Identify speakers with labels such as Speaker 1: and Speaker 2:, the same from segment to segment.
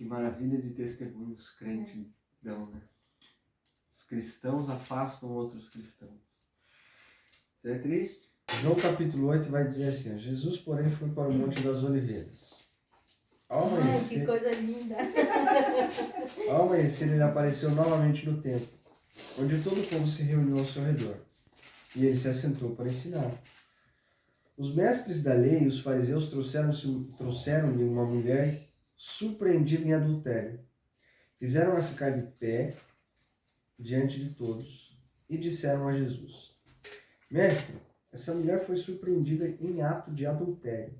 Speaker 1: Que maravilha de testemunhos crentes dão, né? Os cristãos afastam outros cristãos. Isso é triste?
Speaker 2: João capítulo 8 vai dizer assim: Jesus, porém, foi para o Monte das Oliveiras. Ao amanhecer,
Speaker 3: que coisa linda!
Speaker 2: ao amanhecer, ele apareceu novamente no templo, onde todo o povo se reuniu ao seu redor. E ele se assentou para ensinar. Os mestres da lei e os fariseus trouxeram-lhe uma mulher surpreendida em adultério. Fizeram-a ficar de pé diante de todos e disseram a Jesus: Mestre, essa mulher foi surpreendida em ato de adultério.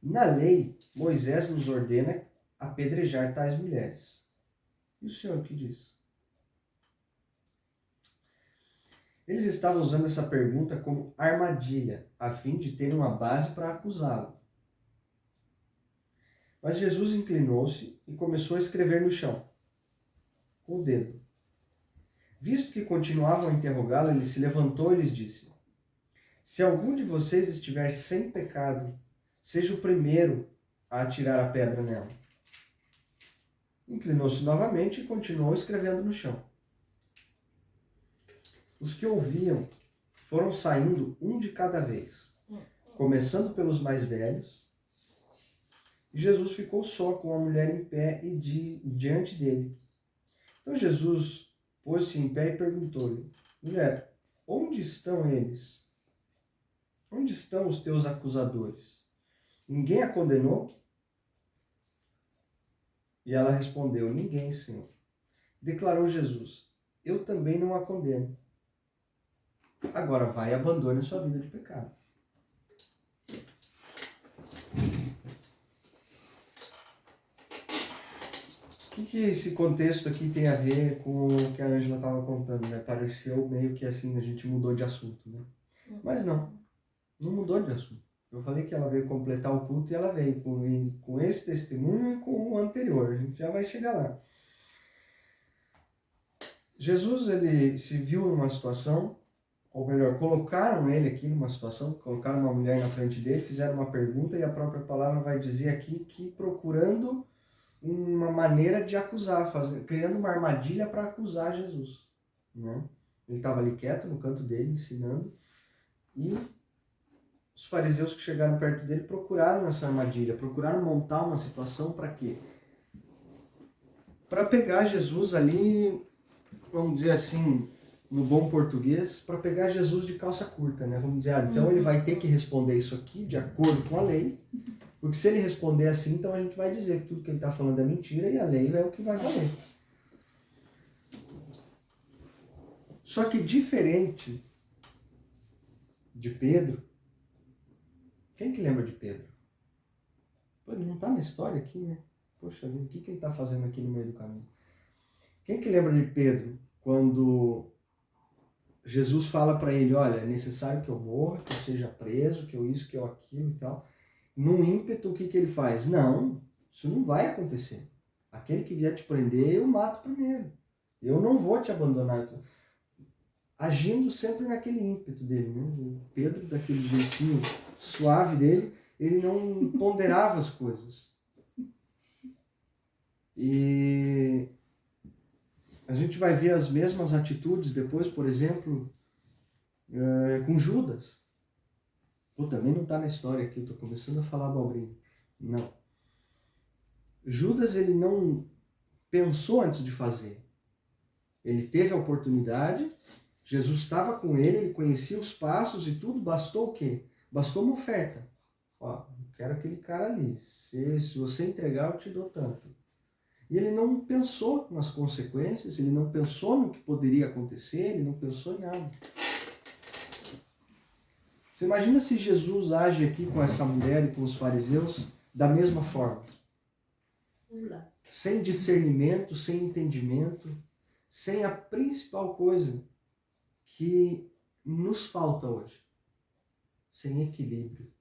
Speaker 2: Na lei, Moisés nos ordena apedrejar tais mulheres. E o senhor o que diz? Eles estavam usando essa pergunta como armadilha, a fim de terem uma base para acusá-lo. Mas Jesus inclinou-se e começou a escrever no chão, com o dedo. Visto que continuavam a interrogá-lo, ele se levantou e lhes disse: Se algum de vocês estiver sem pecado, seja o primeiro a atirar a pedra nela. Inclinou-se novamente e continuou escrevendo no chão. Os que ouviam foram saindo um de cada vez, começando pelos mais velhos. E Jesus ficou só com a mulher em pé e diante dele. Então Jesus pôs-se em pé e perguntou-lhe: Mulher, onde estão eles? Onde estão os teus acusadores? Ninguém a condenou? E ela respondeu: Ninguém, Senhor. Declarou Jesus: Eu também não a condeno. Agora vai e abandone a sua vida de pecado. O que esse contexto aqui tem a ver com o que a Ângela estava contando, né? Pareceu meio que assim, a gente mudou de assunto, né? Mas não mudou de assunto. Eu falei que ela veio completar o culto e ela veio com esse testemunho e com o anterior. A gente já vai chegar lá. Jesus, ele se viu numa situação, ou melhor, colocaram ele aqui numa situação, colocaram uma mulher na frente dele, fizeram uma pergunta e a própria palavra vai dizer aqui que procurando uma maneira de acusar, criando uma armadilha para acusar Jesus. Né? Ele estava ali quieto no canto dele, ensinando, e os fariseus que chegaram perto dele procuraram essa armadilha, procuraram montar uma situação para quê? Para pegar Jesus ali, vamos dizer assim, no bom português, para pegar Jesus de calça curta, né? Vamos dizer, então ele vai ter que responder isso aqui de acordo com a lei, porque se ele responder assim, então a gente vai dizer que tudo que ele está falando é mentira e a lei é o que vai valer. Só que diferente de Pedro, quem que lembra de Pedro? Pô, ele não está na história aqui, né? Poxa vida, o que ele está fazendo aqui no meio do caminho? Quem que lembra de Pedro quando Jesus fala para ele, olha, é necessário que eu morra, que eu seja preso, que eu isso, que eu aquilo e tal. Num ímpeto, o que ele faz? Não, isso não vai acontecer. Aquele que vier te prender, eu mato primeiro. Eu não vou te abandonar. Agindo sempre naquele ímpeto dele, né? O Pedro, daquele jeitinho suave dele, ele não ponderava as coisas. E a gente vai ver as mesmas atitudes depois, por exemplo, com Judas. Pô, também não está na história aqui, eu estou começando a falar abobrinha. Não. Judas, ele não pensou antes de fazer. Ele teve a oportunidade, Jesus estava com ele conhecia os passos e tudo, bastou o quê? Bastou uma oferta. Ó, eu quero aquele cara ali. Se você entregar, eu te dou tanto. E ele não pensou nas consequências, ele não pensou no que poderia acontecer, ele não pensou em nada. Você imagina se Jesus age aqui com essa mulher e com os fariseus da mesma forma? Sem discernimento, sem entendimento, sem a principal coisa que nos falta hoje. Sem equilíbrio.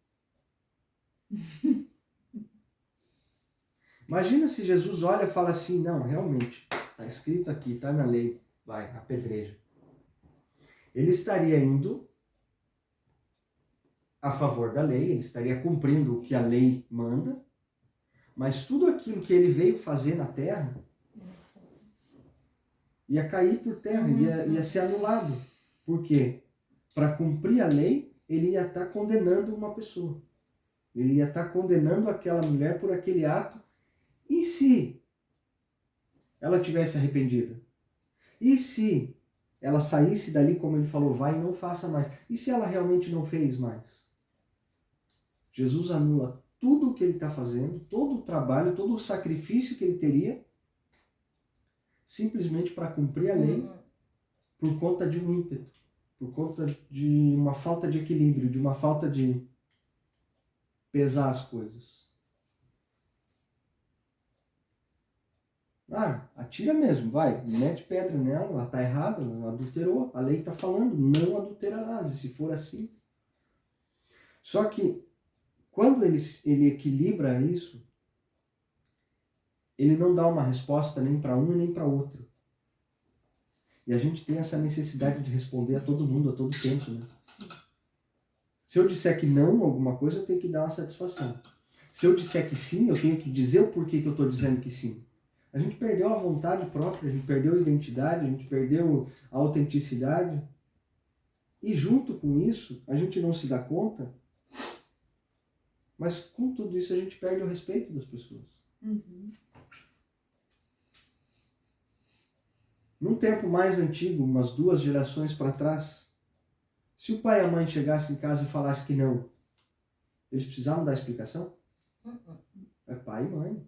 Speaker 2: Imagina se Jesus olha e fala assim, não, realmente, está escrito aqui, está na lei, vai, apedreja. Ele estaria indo a favor da lei, ele estaria cumprindo o que a lei manda, Mas tudo aquilo que ele veio fazer na terra ia cair por terra, ia ser anulado. Por quê? Para cumprir a lei, ele ia estar condenando uma pessoa. Ele ia estar condenando aquela mulher por aquele ato. E se ela tivesse arrependida? E se ela saísse dali, como ele falou, vai e não faça mais? E se ela realmente não fez mais? Jesus anula tudo o que ele está fazendo, todo o trabalho, todo o sacrifício que ele teria, simplesmente para cumprir a lei, por conta de um ímpeto, por conta de uma falta de equilíbrio, de uma falta de pesar as coisas. Atira mesmo, vai, mete pedra nela, ela está errada, ela adulterou, a lei está falando, não adulterarás, e se for assim. Só que, quando ele equilibra isso, ele não dá uma resposta nem para um e nem para outro. E a gente tem essa necessidade de responder a todo mundo, a todo tempo, né?
Speaker 3: Sim.
Speaker 2: Se eu disser que não alguma coisa, eu tenho que dar uma satisfação. Se eu disser que sim, eu tenho que dizer o porquê que eu estou dizendo que sim. A gente perdeu a vontade própria, a gente perdeu a identidade, a gente perdeu a autenticidade. E junto com isso, a gente não se dá conta, mas com tudo isso a gente perde o respeito das pessoas. Num tempo mais antigo, umas 2 gerações para trás, se o pai e a mãe chegassem em casa e falassem que não, eles precisavam dar explicação? É pai e mãe.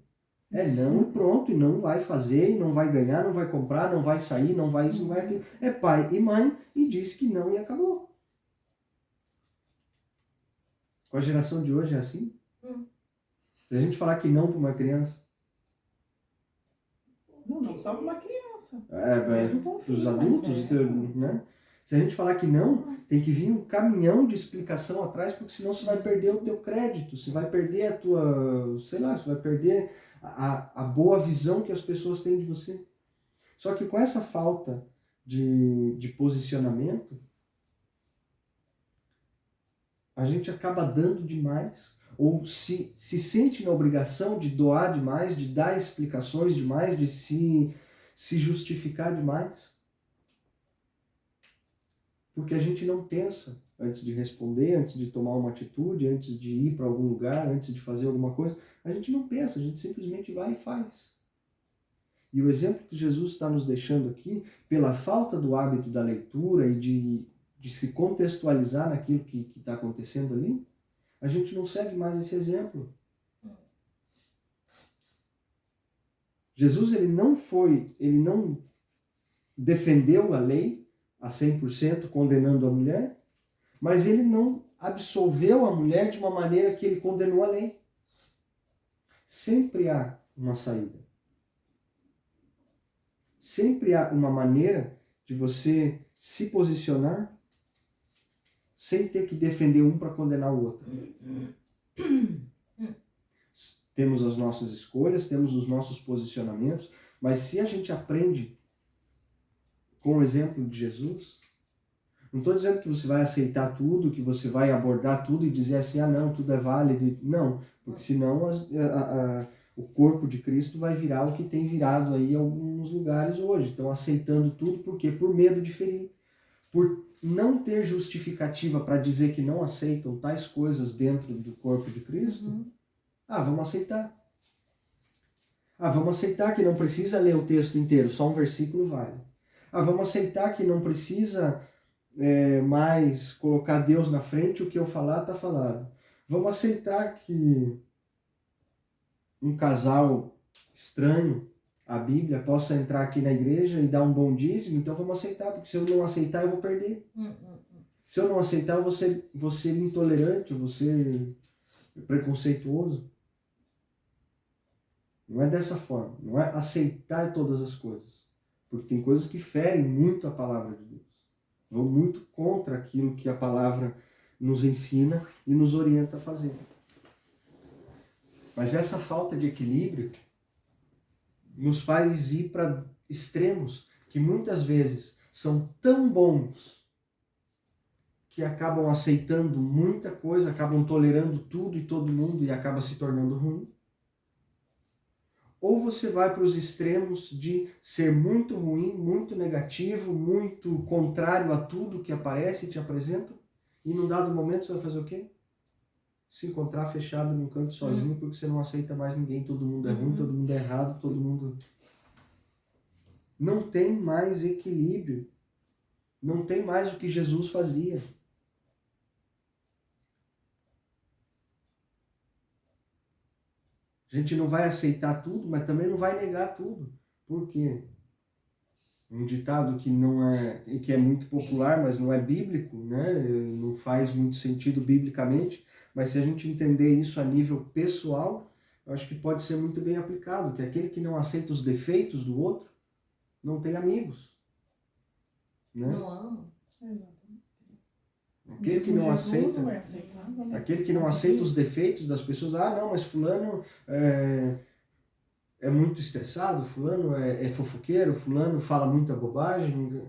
Speaker 2: É não e pronto, e não vai fazer, e não vai ganhar, não vai comprar, não vai sair, não vai isso, não vai aquilo. É pai e mãe e disse que não e acabou. Com a geração de hoje é assim? Se a gente falar que não para uma criança...
Speaker 3: Não só para uma criança.
Speaker 2: Mesmo para os adultos, né? Se a gente falar que não, tem que vir um caminhão de explicação atrás, porque senão você vai perder o teu crédito, você vai perder a tua, sei lá, você vai perder a boa visão que as pessoas têm de você. Só que com essa falta de posicionamento, a gente acaba dando demais, ou se sente na obrigação de doar demais, de dar explicações demais, de se justificar demais. Porque a gente não pensa antes de responder, antes de tomar uma atitude, antes de ir para algum lugar, antes de fazer alguma coisa. A gente não pensa, a gente simplesmente vai e faz. E o exemplo que Jesus está nos deixando aqui, pela falta do hábito da leitura e de se contextualizar naquilo que está acontecendo ali, a gente não segue mais esse exemplo. Jesus, ele não defendeu a lei a 100%, condenando a mulher, mas ele não absolveu a mulher de uma maneira que ele condenou a lei. Sempre há uma saída. Sempre há uma maneira de você se posicionar sem ter que defender um para condenar o outro. Temos as nossas escolhas, temos os nossos posicionamentos, mas se a gente aprende com o exemplo de Jesus, não estou dizendo que você vai aceitar tudo, que você vai abordar tudo e dizer assim, não, tudo é válido. Não, porque senão o corpo de Cristo vai virar o que tem virado aí em alguns lugares hoje. Estão aceitando tudo, por quê? Por medo de ferir. Por não ter justificativa para dizer que não aceitam tais coisas dentro do corpo de Cristo. Vamos aceitar. Vamos aceitar que não precisa ler o texto inteiro, só um versículo vale. Vamos aceitar que não precisa mais colocar Deus na frente, o que eu falar está falado. Vamos aceitar que um casal estranho à Bíblia possa entrar aqui na igreja e dar um bom dízimo, então vamos aceitar, porque se eu não aceitar eu vou perder. Se eu não aceitar eu vou ser intolerante, eu vou ser preconceituoso. Não é dessa forma, não é aceitar todas as coisas. Porque tem coisas que ferem muito a palavra de Deus. Vão muito contra aquilo que a palavra nos ensina e nos orienta a fazer. Mas essa falta de equilíbrio nos faz ir para extremos que muitas vezes são tão bons que acabam aceitando muita coisa, acabam tolerando tudo e todo mundo e acaba se tornando ruim. ou você vai para os extremos de ser muito ruim, muito negativo, muito contrário a tudo que aparece e te apresenta, e num dado momento você vai fazer o quê? Se encontrar fechado num canto sozinho porque você não aceita mais ninguém, todo mundo é ruim, todo mundo é errado, todo mundo... Não tem mais equilíbrio. Não tem mais o que Jesus fazia. A gente não vai aceitar tudo, mas também não vai negar tudo. Por quê? Um ditado que não é, que é muito popular, mas não é bíblico, né? Não faz muito sentido biblicamente, mas se a gente entender isso a nível pessoal, eu acho que pode ser muito bem aplicado, que aquele que não aceita os defeitos do outro não tem amigos, né?
Speaker 4: Não amo.
Speaker 3: Exatamente.
Speaker 2: Aquele que não aceita,
Speaker 3: não é aceitável, né?
Speaker 2: aquele que não aceita os defeitos das pessoas, ah, não, mas fulano é muito estressado, fulano é fofoqueiro, fulano fala muita bobagem.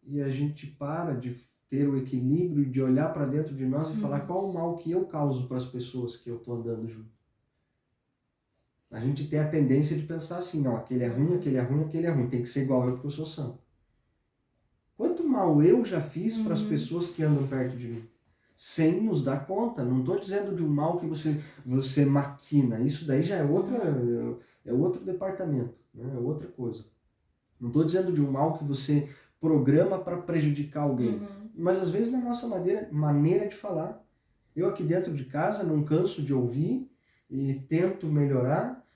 Speaker 2: E a gente para de ter o equilíbrio, de olhar para dentro de nós e falar qual o mal que eu causo para as pessoas que eu estou andando junto. A gente tem a tendência de pensar assim, não, aquele é ruim, aquele é ruim, aquele é ruim, tem que ser igual eu porque eu sou santo. Quanto mal eu já fiz para as pessoas que andam perto de mim? Sem nos dar conta. Não estou dizendo de um mal que você maquina. Isso daí já é outro departamento, né? É outra coisa. Não estou dizendo de um mal que você programa para prejudicar alguém. Mas às vezes na nossa maneira de falar. Eu aqui dentro de casa não canso de ouvir e tento melhorar.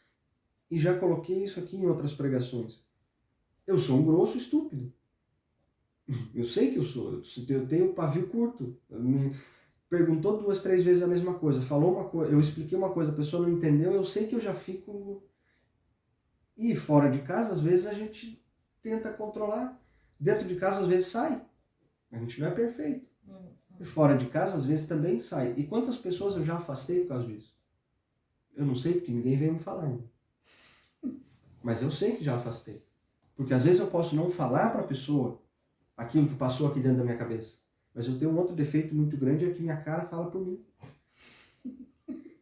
Speaker 2: E já coloquei isso aqui em outras pregações. Eu sou um grosso estúpido. Eu sei que eu sou. Eu tenho pavio curto. Me perguntou 2, 3 vezes a mesma coisa. Falou uma coisa. Eu expliquei uma coisa. A pessoa não entendeu. Eu sei que eu já fico... E fora de casa, às vezes a gente tenta controlar. Dentro de casa, às vezes sai. A gente não é perfeito. E fora de casa, às vezes também sai. E quantas pessoas eu já afastei por causa disso? Eu não sei, porque ninguém veio me falar ainda. Mas eu sei que já afastei. Porque às vezes eu posso não falar para a pessoa aquilo que passou aqui dentro da minha cabeça. Mas eu tenho um outro defeito muito grande, é que minha cara fala por mim.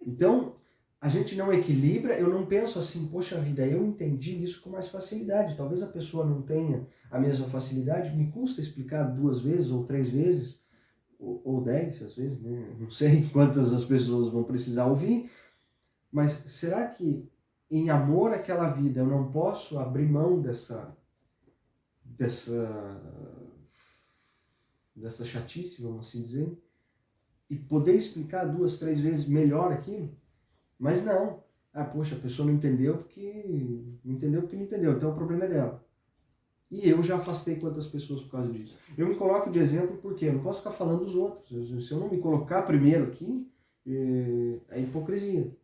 Speaker 2: Então, a gente não equilibra, eu não penso assim, poxa vida, eu entendi isso com mais facilidade. Talvez a pessoa não tenha a mesma facilidade, me custa explicar 2 vezes ou 3 vezes, ou 10 às vezes, né? Não sei quantas as pessoas vão precisar ouvir, mas será que em amor àquela vida eu não posso abrir mão dessa chatice, vamos assim dizer, e poder explicar 2, 3 vezes melhor aquilo? Mas não. Ah, poxa, a pessoa não entendeu porque não entendeu, então o problema é dela. E eu já afastei quantas pessoas por causa disso. Eu me coloco de exemplo porque eu não posso ficar falando dos outros. Se eu não me colocar primeiro aqui, é hipocrisia.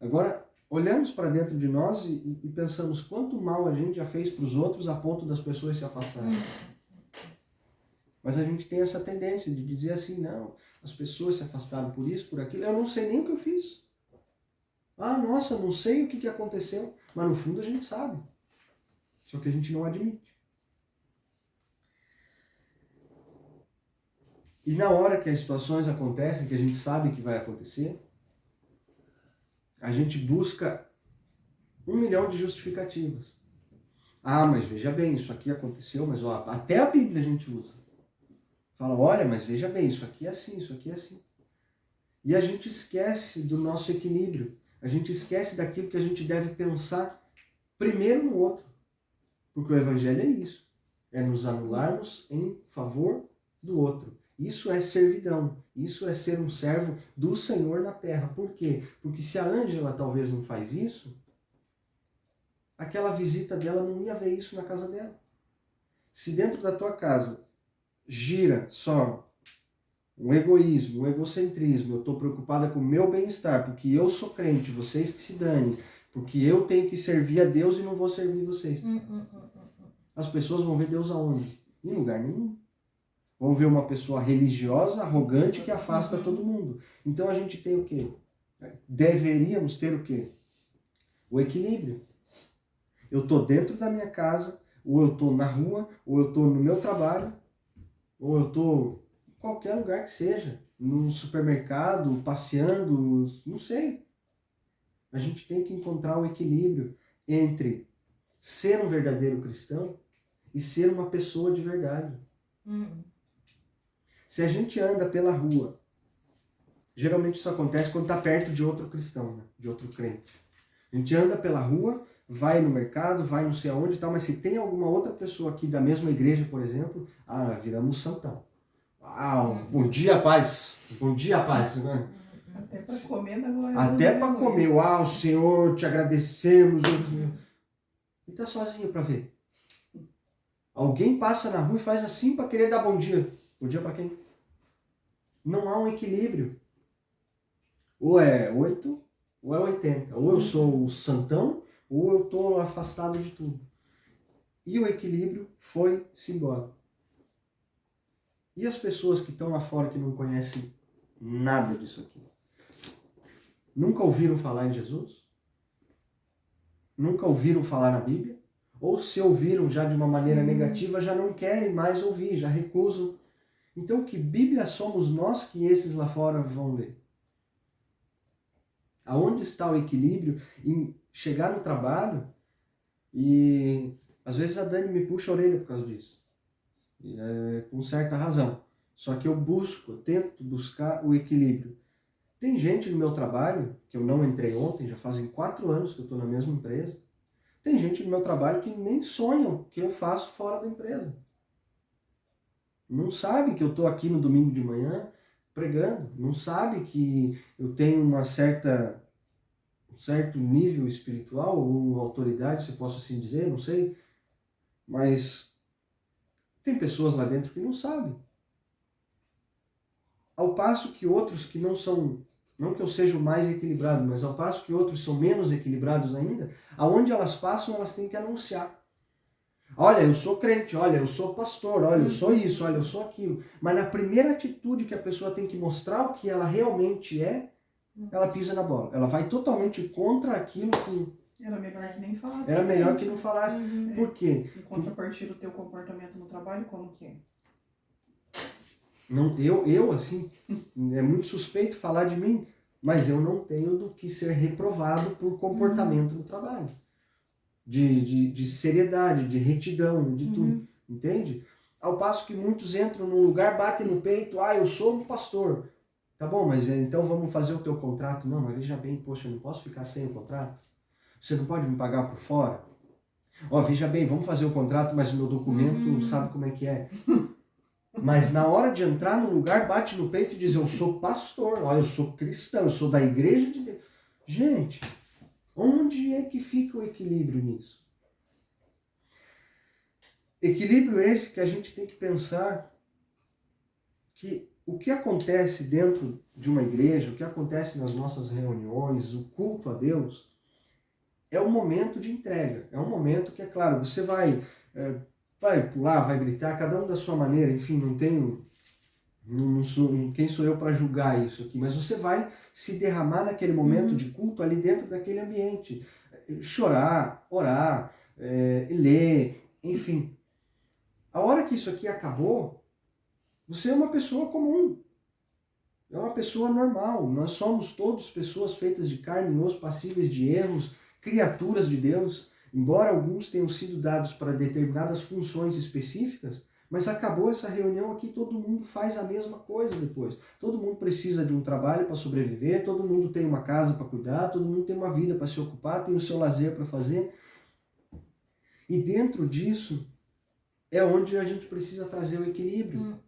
Speaker 2: Agora, olhamos para dentro de nós e pensamos quanto mal a gente já fez para os outros a ponto das pessoas se afastarem. Mas a gente tem essa tendência de dizer assim, não, as pessoas se afastaram por isso, por aquilo, eu não sei nem o que eu fiz. Ah, nossa, não sei o que aconteceu. Mas no fundo a gente sabe. Só que a gente não admite. E na hora que as situações acontecem, que a gente sabe que vai acontecer, a gente busca 1 milhão de justificativas. Ah, mas veja bem, isso aqui aconteceu, mas ó, até a Bíblia a gente usa. Fala, olha, mas veja bem, isso aqui é assim, isso aqui é assim. E a gente esquece do nosso equilíbrio. A gente esquece daquilo que a gente deve pensar primeiro no outro. Porque o Evangelho é isso. É nos anularmos em favor do outro. Isso é servidão. Isso é ser um servo do Senhor na terra. Por quê? Porque se a Ângela talvez não faz isso, aquela visita dela não ia ver isso na casa dela. Se dentro da tua casa gira só um egoísmo, um egocentrismo, eu estou preocupada com o meu bem-estar, porque eu sou crente, vocês que se danem, porque eu tenho que servir a Deus e não vou servir vocês. As pessoas vão ver Deus aonde? Em lugar nenhum. Vão ver uma pessoa religiosa, arrogante, que afasta todo mundo. Então a gente tem o quê? Deveríamos ter o quê? O equilíbrio. Eu estou dentro da minha casa, ou eu estou na rua, ou eu estou no meu trabalho, ou eu estou em qualquer lugar que seja, no supermercado, passeando, não sei. a gente tem que encontrar o equilíbrio entre ser um verdadeiro cristão e ser uma pessoa de verdade. Se a gente anda pela rua, geralmente isso acontece quando está perto de outro cristão, né? De outro crente. A gente anda pela rua, vai no mercado, vai não sei aonde e tal, mas se tem alguma outra pessoa aqui da mesma igreja, por exemplo, viramos santão. Bom dia, paz. Bom dia, paz. Né?
Speaker 3: Até para comer da glória.
Speaker 2: Até para comer. Senhor, te agradecemos. E tá sozinho para ver. Alguém passa na rua e faz assim para querer dar bom dia. Bom dia para quem? Não há um equilíbrio. Ou é 8, ou é 80. Ou eu sou o santão, ou eu estou afastado de tudo. E o equilíbrio foi-se embora. E as pessoas que estão lá fora que não conhecem nada disso aqui? Nunca ouviram falar em Jesus? Nunca ouviram falar na Bíblia? Ou se ouviram já de uma maneira negativa, já não querem mais ouvir, já recusam. Então, que Bíblia somos nós que esses lá fora vão ler? Aonde está o equilíbrio em chegar no trabalho e às vezes a Dani me puxa a orelha por causa disso. Com certa razão. Só que eu tento buscar o equilíbrio. Tem gente no meu trabalho, que eu não entrei ontem, já fazem 4 anos que eu estou na mesma empresa. Tem gente no meu trabalho que nem sonham que eu faço fora da empresa. Não sabe que eu estou aqui no domingo de manhã pregando. Não sabe que eu tenho um certo nível espiritual ou autoridade, se posso assim dizer, não sei. Mas tem pessoas lá dentro que não sabem. Ao passo que outros que não são, não que eu seja o mais equilibrado, mas ao passo que outros são menos equilibrados ainda, aonde elas passam, elas têm que anunciar. Olha, eu sou crente, olha, eu sou pastor, olha, eu sou isso, olha, eu sou aquilo. Mas na primeira atitude que a pessoa tem que mostrar o que ela realmente é, ela pisa na bola. Ela vai totalmente contra aquilo que...
Speaker 3: Era melhor que nem falasse.
Speaker 2: Era melhor que não falasse. Por quê?
Speaker 3: Em contrapartida, o teu comportamento no trabalho, como que é?
Speaker 2: Não, eu, assim, é muito suspeito falar de mim, mas eu não tenho do que ser reprovado por comportamento no trabalho. De seriedade, de retidão, de tudo. Entende? Ao passo que muitos entram num lugar, batem no peito, eu sou um pastor. Tá bom, mas então vamos fazer o teu contrato. Não, mas veja bem, poxa, eu não posso ficar sem o contrato. Você não pode me pagar por fora? Veja bem, vamos fazer o contrato, mas o meu documento sabe como é que é. Mas na hora de entrar no lugar, bate no peito e diz, eu sou pastor, eu sou cristão, eu sou da igreja de Deus. Gente, onde é que fica o equilíbrio nisso? Equilíbrio esse que a gente tem que pensar que o que acontece dentro de uma igreja, o que acontece nas nossas reuniões, o culto a Deus, é um momento de entrega. É um momento que, é claro, você vai pular, vai gritar, cada um da sua maneira, enfim, quem sou eu para julgar isso aqui, mas você vai se derramar naquele momento de culto ali dentro daquele ambiente. Chorar, orar, ler, enfim. A hora que isso aqui acabou, você é uma pessoa comum. É uma pessoa normal. Nós somos todos pessoas feitas de carne e osso, passíveis de erros, criaturas de Deus. Embora alguns tenham sido dados para determinadas funções específicas, mas acabou essa reunião aqui, todo mundo faz a mesma coisa depois. Todo mundo precisa de um trabalho para sobreviver, todo mundo tem uma casa para cuidar, todo mundo tem uma vida para se ocupar, tem o seu lazer para fazer. E dentro disso é onde a gente precisa trazer o equilíbrio.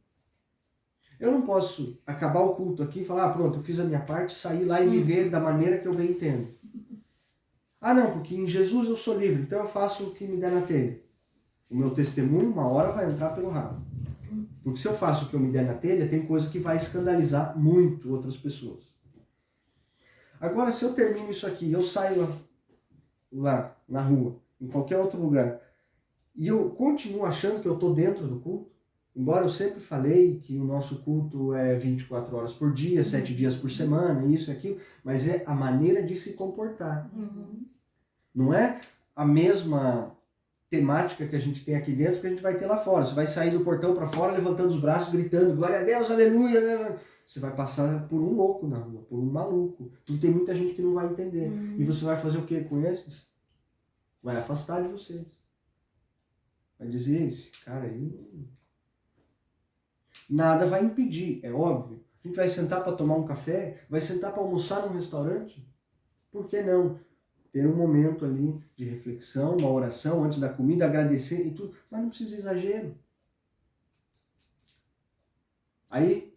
Speaker 2: Eu não posso acabar o culto aqui e falar, pronto, eu fiz a minha parte, sair lá e viver da maneira que eu bem entendo. Não, porque em Jesus eu sou livre, então eu faço o que me der na telha. O meu testemunho, uma hora, vai entrar pelo rabo. Porque se eu faço o que eu me der na telha, tem coisa que vai escandalizar muito outras pessoas. Agora, se eu termino isso aqui, eu saio lá na rua, em qualquer outro lugar, e eu continuo achando que eu estou dentro do culto, embora eu sempre falei que o nosso culto é 24 horas por dia, 7 dias por semana, isso e aquilo, mas é a maneira de se comportar. Não é a mesma temática que a gente tem aqui dentro que a gente vai ter lá fora. Você vai sair do portão para fora, levantando os braços, gritando, glória a Deus, aleluia. Você vai passar por um louco na rua, por um maluco. Porque tem muita gente que não vai entender. E você vai fazer o que com esses? Vai afastar de vocês. Vai dizer, esse cara aí... Nada vai impedir, é óbvio. A gente vai sentar para tomar um café, vai sentar para almoçar num restaurante. Por que não? Ter um momento ali de reflexão, uma oração antes da comida, agradecer e tudo. Mas não precisa de exagero. Aí,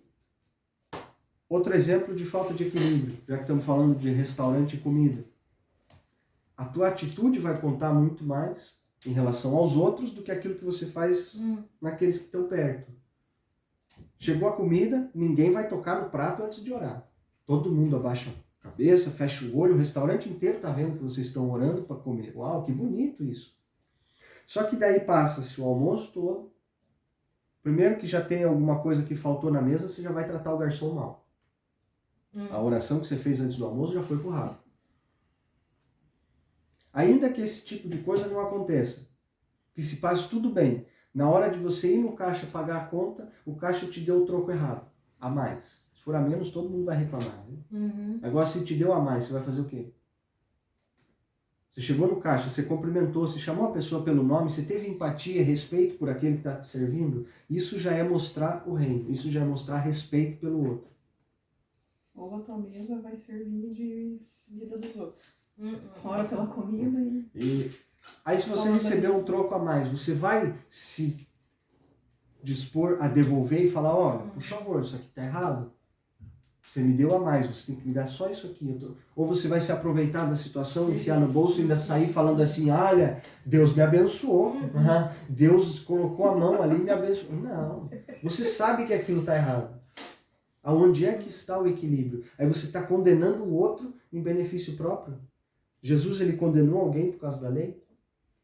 Speaker 2: outro exemplo de falta de equilíbrio, já que estamos falando de restaurante e comida. A tua atitude vai contar muito mais em relação aos outros do que aquilo que você faz naqueles que estão perto. Chegou a comida, ninguém vai tocar no prato antes de orar. Todo mundo abaixa a cabeça, fecha o olho, o restaurante inteiro está vendo que vocês estão orando para comer. Uau, que bonito isso. Só que daí passa-se o almoço todo. Primeiro que já tem alguma coisa que faltou na mesa, você já vai tratar o garçom mal. A oração que você fez antes do almoço já foi pro rabo. Ainda que esse tipo de coisa não aconteça, que se passe tudo bem, na hora de você ir no caixa pagar a conta, o caixa te deu o troco errado, a mais. Se for a menos, todo mundo vai reclamar. Né? Agora, se te deu a mais, você vai fazer o quê? Você chegou no caixa, você cumprimentou, você chamou a pessoa pelo nome, você teve empatia, respeito por aquele que está te servindo, isso já é mostrar o reino, isso já é mostrar respeito pelo outro.
Speaker 3: Ou a tua mesa vai servir de vida dos outros. Ora pela comida
Speaker 2: e... Aí se você receber um troco a mais, você vai se dispor a devolver e falar, olha, por favor, isso aqui está errado. Você me deu a mais, você tem que me dar só isso aqui. Ou você vai se aproveitar da situação, enfiar no bolso e ainda sair falando assim, olha, Deus me abençoou, Deus colocou a mão ali e me abençoou. Não, você sabe que aquilo está errado. Aonde é que está o equilíbrio? Aí você está condenando o outro em benefício próprio. Jesus, ele condenou alguém por causa da lei?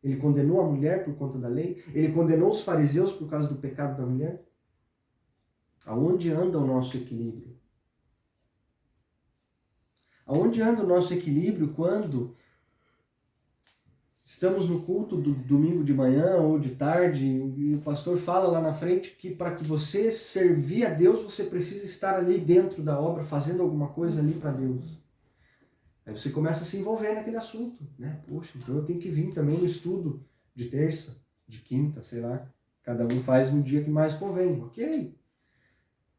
Speaker 2: Ele condenou a mulher por conta da lei? Ele condenou os fariseus por causa do pecado da mulher? Aonde anda o nosso equilíbrio? Aonde anda o nosso equilíbrio quando estamos no culto do domingo de manhã ou de tarde e o pastor fala lá na frente que para que você servir a Deus, você precisa estar ali dentro da obra, fazendo alguma coisa ali para Deus. Aí você começa a se envolver naquele assunto, né? Poxa, então eu tenho que vir também no estudo de terça, de quinta, sei lá. Cada um faz no dia que mais convém, ok?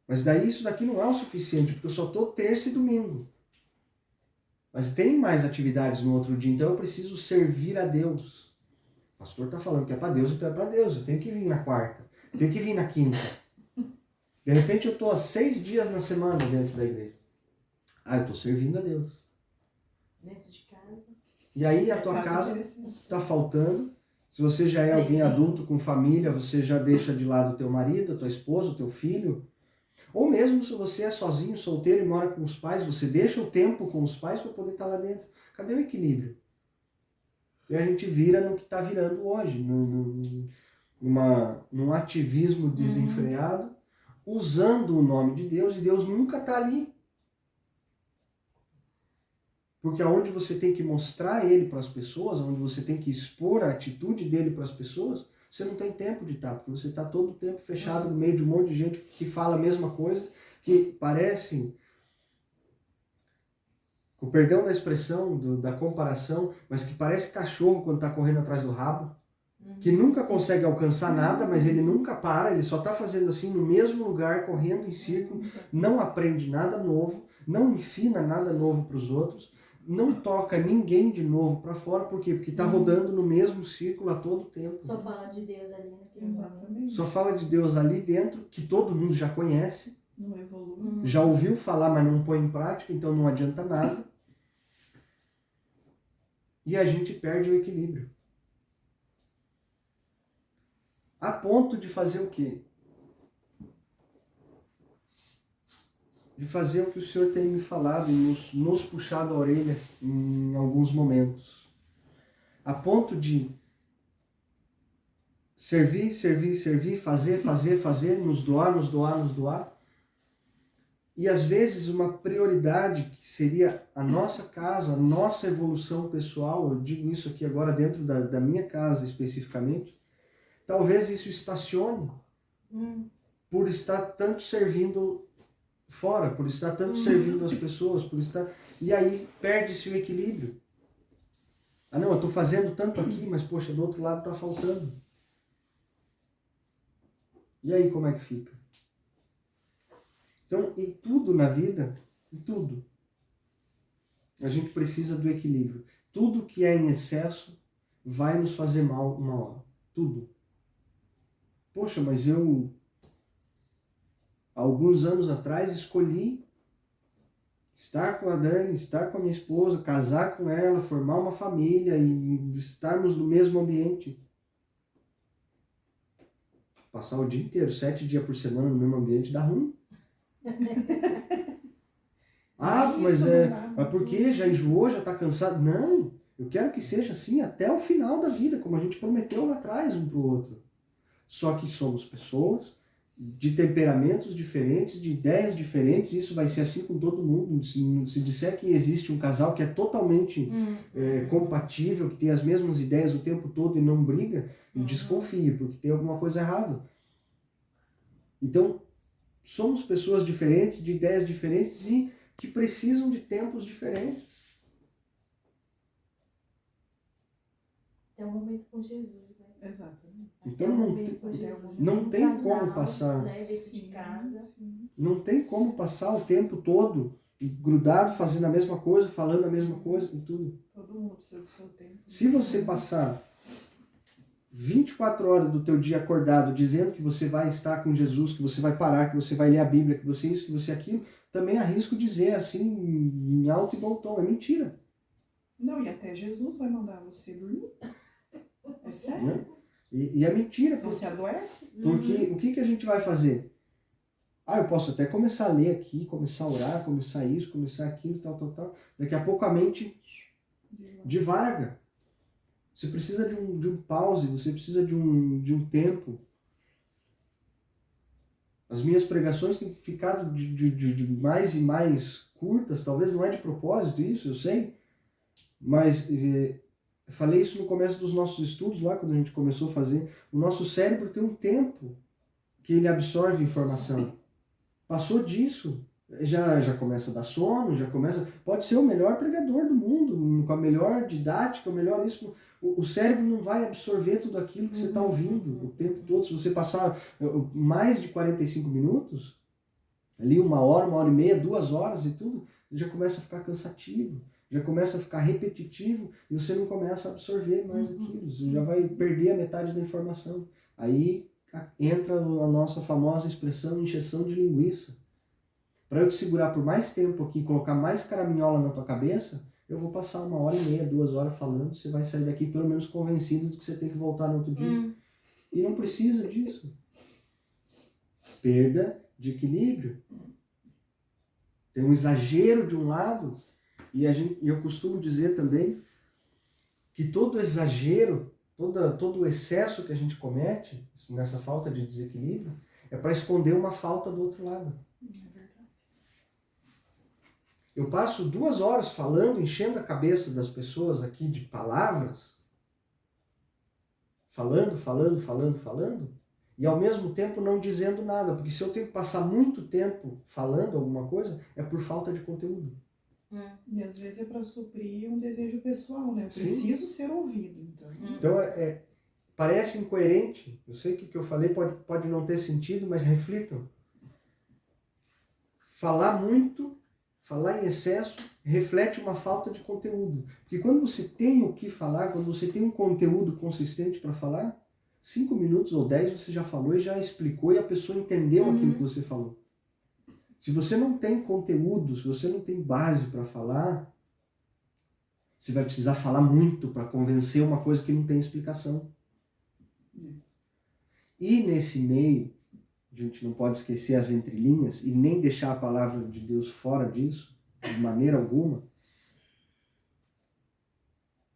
Speaker 2: Mas daí isso daqui não é o suficiente, porque eu só estou terça e domingo. Mas tem mais atividades no outro dia, então eu preciso servir a Deus. O pastor está falando que é para Deus, então é para Deus. Eu tenho que vir na quarta, eu tenho que vir na quinta. De repente eu estou há 6 dias na semana dentro da igreja. Ah, eu estou servindo a Deus.
Speaker 4: Dentro de casa.
Speaker 2: E aí a tua casa está faltando. Se você já é alguém adulto com família, você já deixa de lado o teu marido, a tua esposa, o teu filho. Ou mesmo se você é sozinho, solteiro e mora com os pais, você deixa o tempo com os pais para poder estar lá dentro. Cadê o equilíbrio? E a gente vira no que está virando hoje, num ativismo desenfreado, usando o nome de Deus, e Deus nunca está ali. Porque aonde você tem que mostrar ele para as pessoas, onde você tem que expor a atitude dele para as pessoas, você não tem tempo de estar, porque você está todo o tempo fechado no meio de um monte de gente que fala a mesma coisa, que parecem, com perdão da expressão, da comparação, mas que parece cachorro quando está correndo atrás do rabo, que nunca consegue alcançar nada, mas ele nunca para, ele só está fazendo assim no mesmo lugar, correndo em círculo, não aprende nada novo, não ensina nada novo para os outros, não toca ninguém de novo para fora, por quê? Porque está rodando no mesmo círculo a todo tempo.
Speaker 4: Só fala de Deus ali naquele
Speaker 3: Exatamente.
Speaker 2: Só fala de Deus ali dentro, que todo mundo já conhece,
Speaker 3: Não evolui.
Speaker 2: já ouviu falar, mas não põe em prática, então não adianta nada. E a gente perde o equilíbrio. A ponto de fazer o quê? De fazer o que o Senhor tem me falado e nos puxado a orelha em alguns momentos. A ponto de servir, fazer, nos doar. E às vezes uma prioridade que seria a nossa casa, a nossa evolução pessoal, eu digo isso aqui agora dentro da minha casa especificamente, talvez isso estacione por estar tanto servindo fora, por estar tanto servindo as pessoas, por estar... E aí perde-se o equilíbrio. Ah não, eu estou fazendo tanto aqui, mas poxa, do outro lado está faltando. E aí como é que fica? Então, em tudo na vida, em tudo, a gente precisa do equilíbrio. Tudo que é em excesso vai nos fazer mal uma hora. Tudo. Poxa, mas eu, alguns anos atrás, escolhi estar com a Dani, estar com a minha esposa, casar com ela, formar uma família e estarmos no mesmo ambiente. Passar o dia inteiro, 7 dias por semana no mesmo ambiente dá ruim. Ah, mas por quê? Já enjoou, já está cansado? Não, eu quero que seja assim até o final da vida, como a gente prometeu lá atrás um para o outro. Só que somos pessoas de temperamentos diferentes, de ideias diferentes, e isso vai ser assim com todo mundo. Se disser que existe um casal que é totalmente compatível, que tem as mesmas ideias o tempo todo e não briga, desconfie, porque tem alguma coisa errada. Então, somos pessoas diferentes, de ideias diferentes e que precisam de tempos diferentes.
Speaker 4: Tem um momento com Jesus, né?
Speaker 3: Exatamente.
Speaker 2: Então
Speaker 4: não
Speaker 2: tem
Speaker 4: casal,
Speaker 2: como passar.
Speaker 4: Né, dentro de casa.
Speaker 3: Sim.
Speaker 2: Não tem como passar o tempo todo grudado, fazendo a mesma coisa, falando a mesma coisa, com tudo.
Speaker 3: Todo mundo precisa do seu tempo.
Speaker 2: Se você passar 24 horas do teu dia acordado dizendo que você vai estar com Jesus, que você vai parar, que você vai ler a Bíblia, que você isso, que você aquilo, também arrisco dizer assim, em alto e bom tom, é mentira.
Speaker 3: Não, e até Jesus vai mandar você dormir. É sério?
Speaker 2: Né? E é mentira.
Speaker 3: Você adoece?
Speaker 2: Porque o que a gente vai fazer? Ah, eu posso até começar a ler aqui, começar a orar, começar isso, começar aquilo, tal. Daqui a pouco a mente divaga. Você precisa de um pause, você precisa de um tempo. As minhas pregações têm ficado de mais e mais curtas, talvez não é de propósito isso, eu sei, mas falei isso no começo dos nossos estudos, lá quando a gente começou a fazer. O nosso cérebro tem um tempo que ele absorve informação. Passou disso, já começa a dar sono, pode ser o melhor pregador do mundo, com a melhor didática, o melhor isso. O cérebro não vai absorver tudo aquilo que você está ouvindo o tempo todo. Se você passar mais de 45 minutos, ali 1 hora e meia, 2 horas e tudo, já começa a ficar cansativo, já começa a ficar repetitivo e você não começa a absorver mais aquilo. Você já vai perder a metade da informação. Aí entra a nossa famosa expressão encheção de linguiça. Para eu te segurar por mais tempo aqui, colocar mais caraminhola na tua cabeça, eu vou passar 1 hora e meia, 2 horas falando, você vai sair daqui pelo menos convencido de que você tem que voltar no outro dia. E não precisa disso. Perda de equilíbrio. Tem um exagero de um lado, e eu costumo dizer também que todo exagero, todo o excesso que a gente comete, nessa falta de desequilíbrio, é para esconder uma falta do outro lado. Eu passo 2 horas falando, enchendo a cabeça das pessoas aqui de palavras, falando, e ao mesmo tempo não dizendo nada, porque se eu tenho que passar muito tempo falando alguma coisa, é por falta de conteúdo.
Speaker 3: E às vezes é para suprir um desejo pessoal, né? Eu
Speaker 2: Sim.
Speaker 3: preciso ser ouvido, então.
Speaker 2: Então, parece incoerente, eu sei que o que eu falei pode não ter sentido, mas reflitam. Falar muito, falar em excesso, reflete uma falta de conteúdo. Porque quando você tem o que falar, quando você tem um conteúdo consistente para falar, 5 minutos ou 10 você já falou e já explicou e a pessoa entendeu aquilo que você falou. Se você não tem conteúdo, se você não tem base para falar, você vai precisar falar muito para convencer uma coisa que não tem explicação. E nesse meio, a gente não pode esquecer as entrelinhas e nem deixar a palavra de Deus fora disso, de maneira alguma.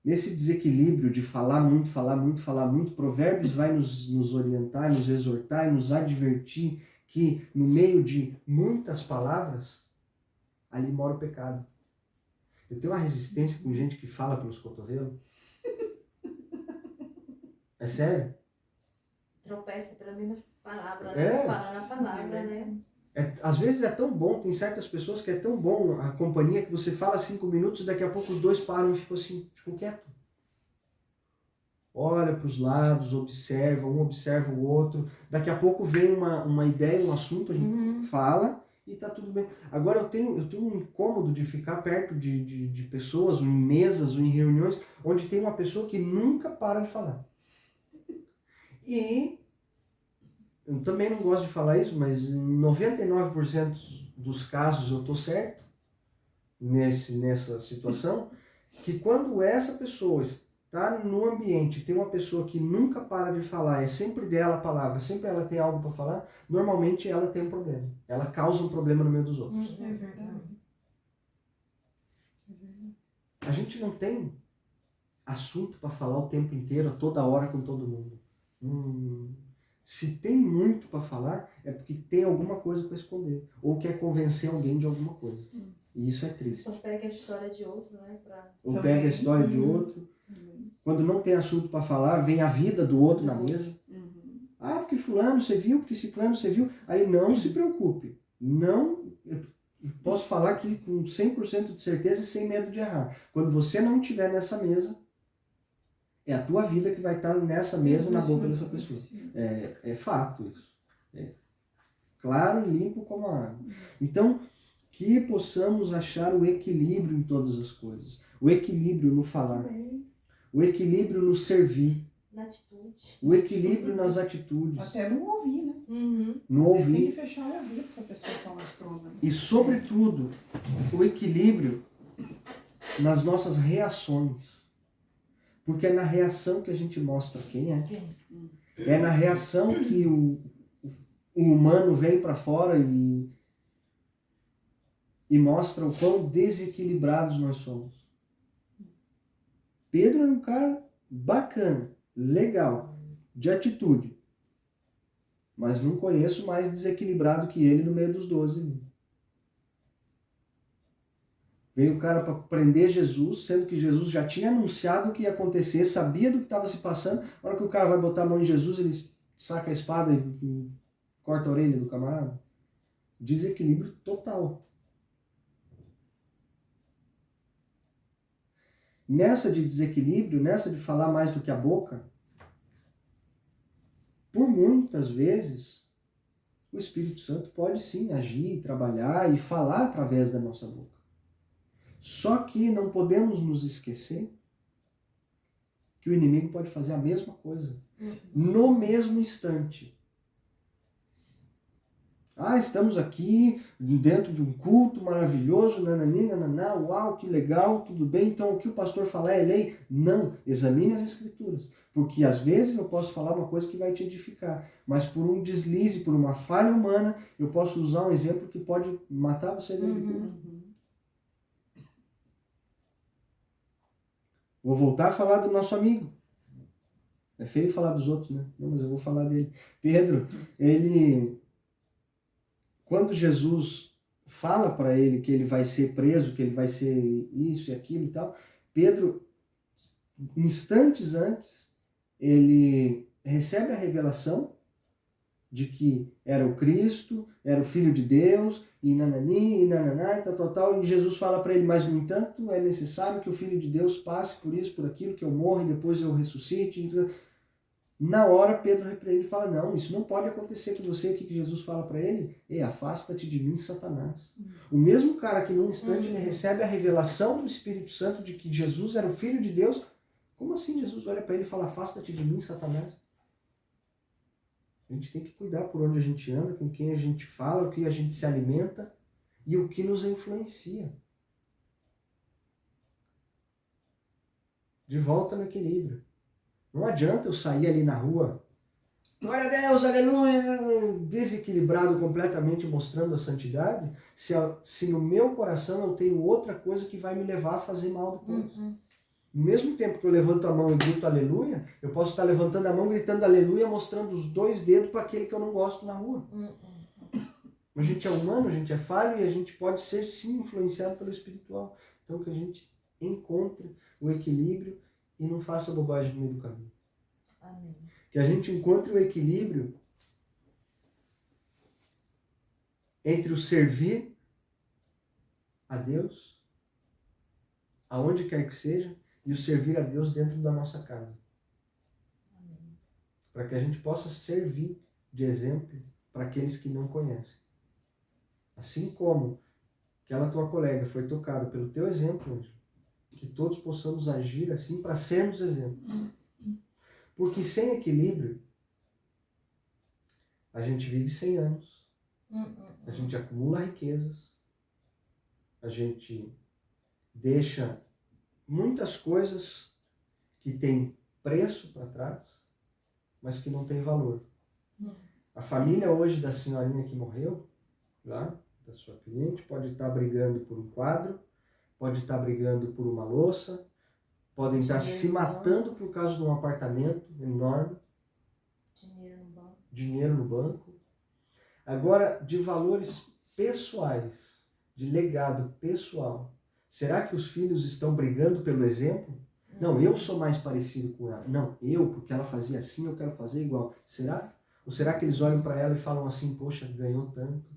Speaker 2: Nesse desequilíbrio de falar muito, Provérbios vai nos orientar, nos exortar e nos advertir que no meio de muitas palavras, ali mora o pecado. Eu tenho uma resistência com gente que fala pelos cotovelos. É sério?
Speaker 4: Tropeça pela mesma palavra, né? Fala na palavra, né?
Speaker 2: Às vezes é tão bom, tem certas pessoas que é tão bom a companhia que você fala 5 minutos e daqui a pouco os dois param e ficam quietos. Olha para os lados, observa, um observa o outro. Daqui a pouco vem uma ideia, um assunto, a gente fala e tá tudo bem. Agora eu tenho um incômodo de ficar perto de pessoas, ou em mesas, ou em reuniões, onde tem uma pessoa que nunca para de falar. E eu também não gosto de falar isso, mas em 99% dos casos eu tô certo nessa situação, que quando essa pessoa está no ambiente, tem uma pessoa que nunca para de falar, é sempre dela a palavra, sempre ela tem algo para falar, normalmente ela tem um problema. Ela causa um problema no meio dos outros.
Speaker 3: É verdade.
Speaker 2: A gente não tem assunto para falar o tempo inteiro, a toda hora com todo mundo. Se tem muito para falar, é porque tem alguma coisa para esconder. Ou quer convencer alguém de alguma coisa. E isso é triste.
Speaker 4: Ou pega a história de outro, né?
Speaker 2: Ou pega a história de outro. Quando não tem assunto para falar, vem a vida do outro na mesa. Ah, porque fulano você viu, porque ciclano você viu. Aí não se preocupe. Não, eu posso falar aqui com 100% de certeza e sem medo de errar. Quando você não estiver nessa mesa, é a tua vida que vai estar nessa mesa, na boca dessa pessoa. É fato isso. É claro e limpo como a água. Então, que possamos achar o equilíbrio em todas as coisas. O equilíbrio no falar. O equilíbrio no servir.
Speaker 4: Na atitude.
Speaker 2: O equilíbrio nas atitudes.
Speaker 3: Até não ouvir, né?
Speaker 2: No
Speaker 3: Às vezes tem
Speaker 2: ouvir.
Speaker 3: que fechar o ouvido se a pessoa fala escrona.
Speaker 2: E, sobretudo, o equilíbrio nas nossas reações. Porque é na reação que a gente mostra quem é. É na reação que o humano vem para fora e mostra o quão desequilibrados nós somos. Pedro era um cara bacana, legal, de atitude. Mas não conheço mais desequilibrado que ele no meio dos 12. Veio o cara para prender Jesus, sendo que Jesus já tinha anunciado o que ia acontecer, sabia do que estava se passando. Na hora que o cara vai botar a mão em Jesus, ele saca a espada e corta a orelha do camarada. Desequilíbrio total. Nessa de desequilíbrio, nessa de falar mais do que a boca, por muitas vezes, o Espírito Santo pode sim agir, trabalhar e falar através da nossa boca. Só que não podemos nos esquecer que o inimigo pode fazer a mesma coisa no mesmo instante. Ah, estamos aqui dentro de um culto maravilhoso, nananina, nananá, uau, que legal, tudo bem, então o que o pastor falar é lei? Não, examine as escrituras, porque às vezes eu posso falar uma coisa que vai te edificar, mas por um deslize, por uma falha humana, eu posso usar um exemplo que pode matar você dentro do culto. Vou voltar a falar do nosso amigo. É feio falar dos outros, né? Não, mas eu vou falar dele. Pedro, ele... Quando Jesus fala para ele que ele vai ser preso, que ele vai ser isso e aquilo e tal, Pedro, instantes antes, ele recebe a revelação de que era o Cristo, era o Filho de Deus, e nanani, e nananá, e tal, e Jesus fala para ele, mas no entanto é necessário que o Filho de Deus passe por isso, por aquilo, que eu morra e depois eu ressuscite. Então, na hora Pedro repreende e fala, não, isso não pode acontecer com você. O que Jesus fala para ele? Ei, afasta-te de mim, Satanás. O mesmo cara que num instante ele recebe a revelação do Espírito Santo de que Jesus era o Filho de Deus, como assim Jesus olha para ele e fala, afasta-te de mim, Satanás? A gente tem que cuidar por onde a gente anda, com quem a gente fala, o que a gente se alimenta e o que nos influencia. De volta no equilíbrio. Não adianta eu sair ali na rua, glória a Deus, aleluia, desequilibrado completamente, mostrando a santidade, se no meu coração eu tenho outra coisa que vai me levar a fazer mal depois. No mesmo tempo que eu levanto a mão e grito aleluia, eu posso estar levantando a mão, gritando aleluia, mostrando os 2 dedos para aquele que eu não gosto na rua. A gente é humano, a gente é falho e a gente pode ser sim influenciado pelo espiritual. Então que a gente encontre o equilíbrio e não faça bobagem no meio do caminho.
Speaker 4: Amém. Que
Speaker 2: a gente encontre o equilíbrio entre o servir a Deus, aonde quer que seja, e o servir a Deus dentro da nossa casa. Para que a gente possa servir de exemplo para aqueles que não conhecem. Assim como aquela tua colega foi tocada pelo teu exemplo, Ângelo, que todos possamos agir assim para sermos exemplo. Porque sem equilíbrio, a gente vive 100 anos, a gente acumula riquezas, a gente deixa muitas coisas que têm preço para trás, mas que não tem valor. A família hoje da senhorinha que morreu, lá, da sua cliente, pode estar brigando por um quadro, pode estar brigando por uma louça, podem estar se matando por causa de um apartamento enorme. Dinheiro no banco. Agora, de valores pessoais, de legado pessoal, será que os filhos estão brigando pelo exemplo? Não, eu sou mais parecido com ela. Não, porque ela fazia assim, eu quero fazer igual. Será? Ou será que eles olham para ela e falam assim, poxa, ganhou tanto,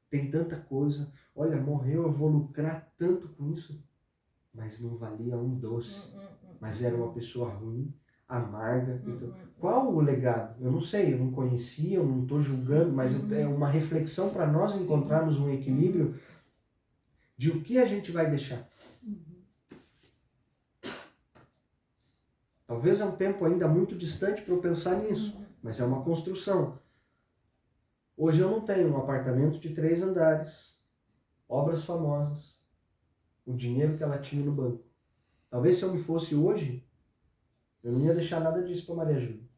Speaker 2: tem tanta coisa, olha, morreu, eu vou lucrar tanto com isso. Mas não valia um doce. Mas era uma pessoa ruim, amarga. Então, qual o legado? Eu não sei, eu não conhecia, eu não estou julgando, mas é uma reflexão para nós encontrarmos um equilíbrio de o que a gente vai deixar. Talvez é um tempo ainda muito distante para eu pensar nisso, mas é uma construção. Hoje eu não tenho um apartamento de 3 andares, obras famosas, o dinheiro que ela tinha no banco. Talvez se eu me fosse hoje, eu não ia deixar nada disso para Maria Júlia.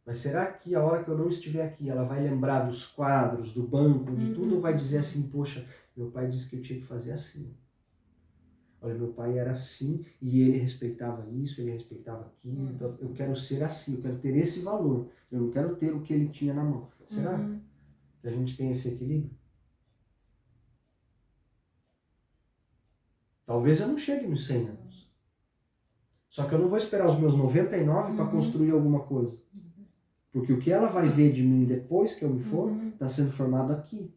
Speaker 2: Mas será que a hora que eu não estiver aqui, ela vai lembrar dos quadros, do banco, de tudo, ou vai dizer assim, poxa, meu pai disse que eu tinha que fazer assim. Olha, meu pai era assim e ele respeitava isso, ele respeitava aquilo. Então eu quero ser assim, eu quero ter esse valor. Eu não quero ter o que ele tinha na mão. Será que a gente tem esse equilíbrio? Talvez eu não chegue nos 100 anos. Só que eu não vou esperar os meus 99 para construir alguma coisa. Porque o que ela vai ver de mim depois que eu me for, está sendo formado aqui.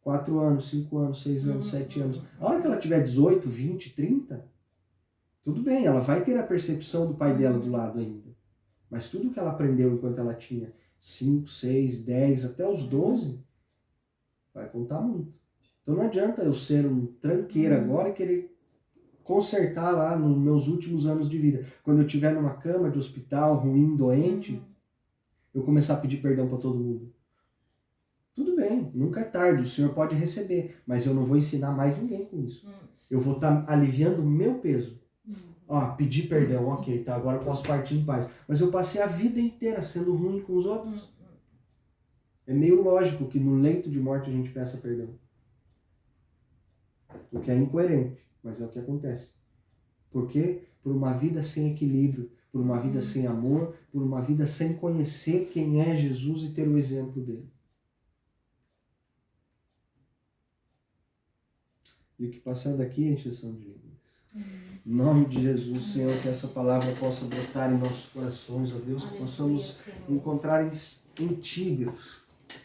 Speaker 2: 4 anos, 5 anos, 6 anos, 7 anos. A hora que ela tiver 18, 20, 30, tudo bem, ela vai ter a percepção do pai dela do lado ainda. Mas tudo que ela aprendeu enquanto ela tinha 5, 6, 10, até os 12, vai contar muito. Então não adianta eu ser um tranqueiro agora e querer consertar lá nos meus últimos anos de vida. Quando eu estiver numa cama de hospital, ruim, doente, eu começar a pedir perdão para todo mundo. Tudo bem, nunca é tarde, o Senhor pode receber, mas eu não vou ensinar mais ninguém com isso. Eu vou estar aliviando o meu peso. Pedir perdão, ok, tá, agora eu posso partir em paz. Mas eu passei a vida inteira sendo ruim com os outros. É meio lógico que no leito de morte a gente peça perdão. O que é incoerente, mas é o que acontece. Por quê? Por uma vida sem equilíbrio, por uma vida sem amor, por uma vida sem conhecer quem é Jesus e ter o exemplo dele. E o que passar daqui é encheção de línguas. Em nome de Jesus, Senhor, que essa palavra possa brotar em nossos corações, ó Deus, que possamos encontrar em Ti, Deus,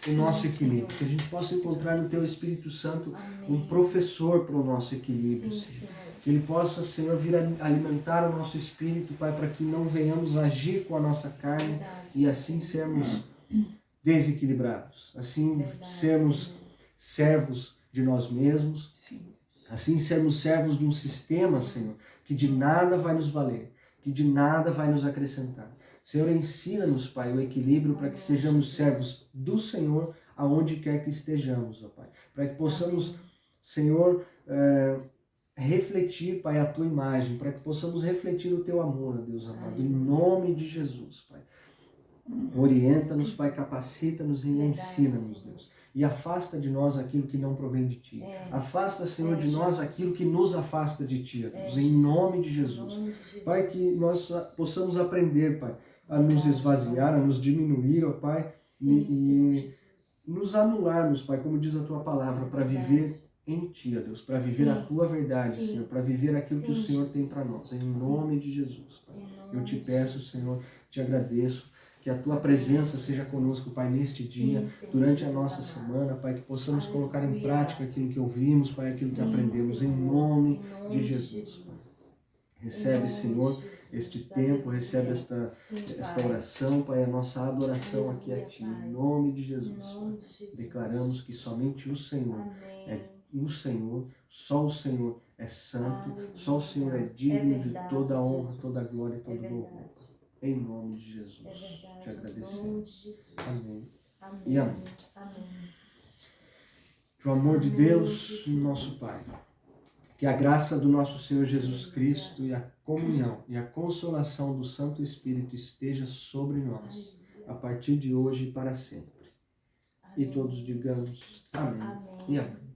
Speaker 2: o nosso equilíbrio. Que a gente possa encontrar no Teu Espírito Santo um professor para o nosso equilíbrio, Senhor. Que Ele possa, Senhor, vir alimentar o nosso espírito, Pai, para que não venhamos agir com a nossa carne e assim sermos desequilibrados. Assim sermos servos de nós mesmos. Assim sermos servos de um sistema, Senhor, que de nada vai nos valer, que de nada vai nos acrescentar. Senhor, ensina-nos, Pai, o equilíbrio para que sejamos servos do Senhor aonde quer que estejamos, ó Pai. Para que possamos, Senhor, refletir, Pai, a Tua imagem, para que possamos refletir o Teu amor, ó Deus amado, em nome de Jesus, Pai. Orienta-nos, Pai, capacita-nos e ensina-nos, Deus. E afasta de nós aquilo que não provém de Ti. Afasta, Senhor, de nós aquilo que nos afasta de Ti, Deus, em nome de Jesus. Pai, que nós possamos aprender, Pai, a nos esvaziar, a nos diminuir, ó Pai, e nos anularmos, Pai, como diz a Tua palavra, para viver em Ti, ó Deus, para viver a Tua verdade, Senhor, para viver aquilo que o Senhor tem para nós, em nome de Jesus, Pai. Eu te peço, Senhor, te agradeço, Que a Tua presença seja conosco, Pai, neste dia,
Speaker 4: Senhor
Speaker 2: durante a
Speaker 4: Jesus
Speaker 2: nossa
Speaker 4: amado.
Speaker 2: semana, Pai, que possamos colocar em
Speaker 4: Aleluia.
Speaker 2: prática aquilo que ouvimos, Pai, aquilo que
Speaker 4: Sim,
Speaker 2: aprendemos, em
Speaker 4: Senhor,
Speaker 2: nome
Speaker 4: em nome
Speaker 2: de Jesus. Recebe, Senhor, este tempo, recebe esta oração, Pai, a nossa adoração aqui a Ti, em nome de Jesus, Pai. Declaramos que somente o Senhor o Senhor, só o Senhor é santo, só o Senhor é digno de toda a honra, toda a glória e todo o louvor. Em nome de Jesus, te agradecemos. Amém. E amém. Que o amor de Deus, nosso Pai, que a graça do nosso Senhor Jesus Cristo e a comunhão e a consolação do Santo Espírito esteja sobre nós, a partir de hoje e para sempre. E todos digamos amém e amém.